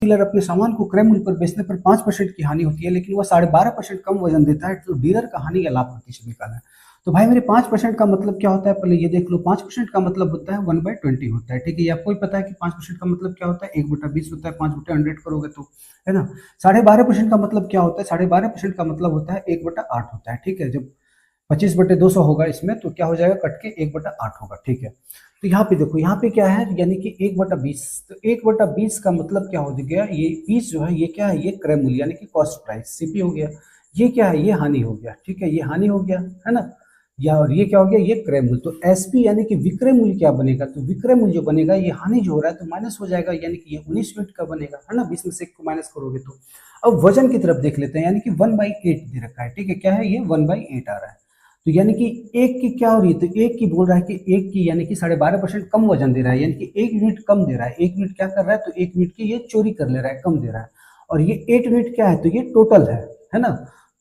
Dealer अपने सामान को क्रय मूल्य पर बेचने पर 5% की हानि होती है, लेकिन वह 12.5% कम वजन देता है, तो डीलर का हानि या लाभ प्रतिशत निकालना है। तो भाई मेरे 5% का मतलब क्या होता है, पहले ये देख लो। 5% का मतलब होता है 1/20 होता है, ठीक है। ये आपको ही पता है कि 5% का मतलब क्या होता है, 1/20 होता है। 5/100 करोगे तो, है ना। 12.5% का मतलब क्या होता है, 12.5% का मतलब होता है 1/8 होता है, ठीक है। जब 25/200 होगा इसमें, तो क्या हो जाएगा, कट के 1/8 होगा, ठीक है। तो यहाँ पे देखो, यहाँ पे क्या है, यानी कि 1/20। तो 1/20 का मतलब क्या हो गया, ये 20 जो है ये क्या है, ये क्रय मूल्य यानी कि कॉस्ट प्राइस सीपी हो गया। ये क्या है, ये हानि हो गया, ठीक है, ये हानि हो गया, है ना। या और ये क्या हो गया, ये क्रय मूल्य। तो एसपी यानी कि विक्रय मूल्य क्या बनेगा, तो विक्रय मूल्य जो बनेगा, ये हानि जो हो रहा है तो माइनस हो जाएगा, यानी कि ये 19 यूनिट का बनेगा, है ना। 20 में से 1 को माइनस करोगे तो। अब वजन की तरफ देख लेते हैं, यानी कि 1/8 दे रखा है, ठीक है। क्या है, ये 1/8 आ रहा है। तो यानी कि एक की क्या हो रही है, तो एक की बोल रहा है कि एक की यानी कि 12.5% कम वजन दे रहा है, यानी कि 1 यूनिट कम दे रहा है। 1 यूनिट क्या कर रहा है, तो 1 यूनिट की ये चोरी कर ले रहा है, कम दे रहा है। और ये 8 यूनिट क्या है, तो ये टोटल है ना।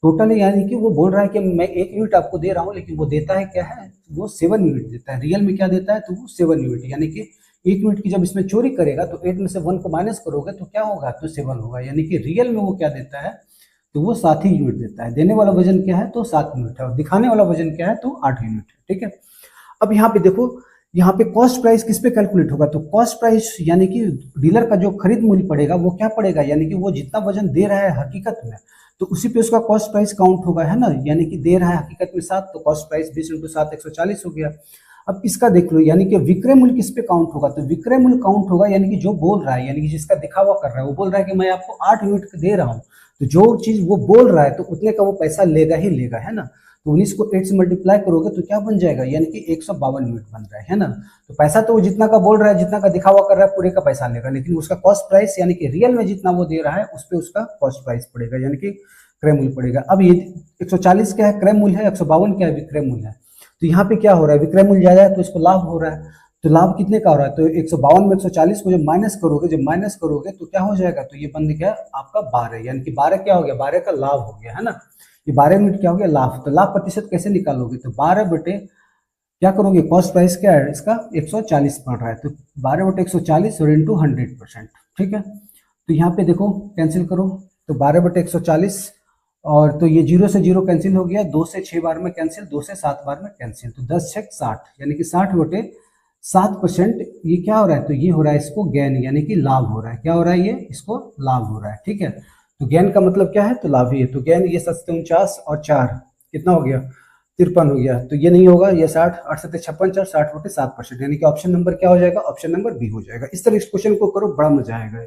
टोटल है, यानी कि वो बोल रहा है कि मैं 1 यूनिट आपको दे रहा हूँ, लेकिन वो देता है क्या है, वो 7 यूनिट देता है। रियल में क्या देता है, तो वो 7 यूनिट, यानी कि 1 यूनिट की जब इसमें चोरी करेगा तो 8 में से 1 को माइनस करोगे तो क्या होगा, तो 7 होगा। यानी कि रियल में वो क्या देता है, तो वो 7 ही यूनिट देता है। देने वाला वजन क्या है, तो 7 यूनिट है, और दिखाने वाला वजन क्या है, तो 8 यूनिट है, ठीक है। अब यहाँ पे देखो, यहाँ पे कॉस्ट प्राइस किस पे कैलकुलेट होगा, तो कॉस्ट प्राइस यानी कि डीलर का जो खरीद मूल्य पड़ेगा वो क्या पड़ेगा, यानी कि वो जितना वजन दे रहा है हकीकत में, तो उसी पे उसका कॉस्ट प्राइस काउंट होगा, है ना। यानी कि दे रहा है हकीकत में 7, तो कॉस्ट प्राइस 20 × 7 140 हो गया। अब इसका देख लो, यानी कि विक्रय मूल्य किस पे काउंट होगा, तो विक्रय मूल्य काउंट होगा, यानी कि जो बोल रहा है, यानी कि जिसका दिखावा कर रहा है, वो बोल रहा है कि मैं आपको 8 यूनिट दे रहा हूँ, तो जो चीज वो बोल रहा है तो उतने का वो पैसा लेगा ही लेगा, है ना। तो 19 को 8 से मल्टीप्लाई करोगे तो क्या बन जाएगा, यानी कि 152 यूनिट बन रहा है ना। तो पैसा तो वो जितना का बोल रहा है, जितना का दिखावा कर रहा है, पूरे का पैसा लेगा, लेकिन उसका कॉस्ट प्राइस यानी कि रियल में जितना वो दे रहा है उस पर उसका कॉस्ट प्राइस पड़ेगा, यानी कि क्रय मूल्य पड़ेगा। अब ये 140 क्या है, क्रय मूल्य है, 152 क्या है, विक्रय मूल्य है। तो यहाँ पे क्या हो रहा है, विक्रय मूल्य ज्यादा है तो इसको लाभ हो रहा है। तो लाभ कितने का हो रहा है, तो 152 में 140 को जब माइनस करोगे, तो क्या हो जाएगा, तो ये बन गया आपका 12, यानी कि 12 क्या हो गया, 12 का लाभ हो गया, है ना। ये 12 यूनिट क्या हो गया, लाभ। तो लाभ प्रतिशत कैसे निकालोगे, तो 12 बटे क्या करोगे, कॉस्ट प्राइस क्या है इसका 140 पड़ रहा है, तो 12/140 और इंटू 100%, ठीक है। तो यहाँ पे देखो कैंसिल करो, तो 12/140, और तो ये 0 से 0 कैंसिल हो गया, 2 से 6 बार में कैंसिल, 2 से 7 बार में कैंसिल, तो 10 6 60, यानी कि 60/7%। ये क्या हो रहा है, तो ये हो रहा है इसको गेन, यानी कि लाभ हो रहा है। क्या हो रहा है, ये इसको लाभ हो रहा है, ठीक है। तो गेन का मतलब क्या है, तो लाभ ही है। तो गेन ये 749 और 4 कितना हो गया, 53 हो गया। तो ये नहीं होगा, ये 60, 8 7 56, 4 60/7%, यानी कि ऑप्शन नंबर क्या हो जाएगा, ऑप्शन नंबर बी हो जाएगा। इस तरह इस क्वेश्चन को करो, बड़ा मजा आएगा।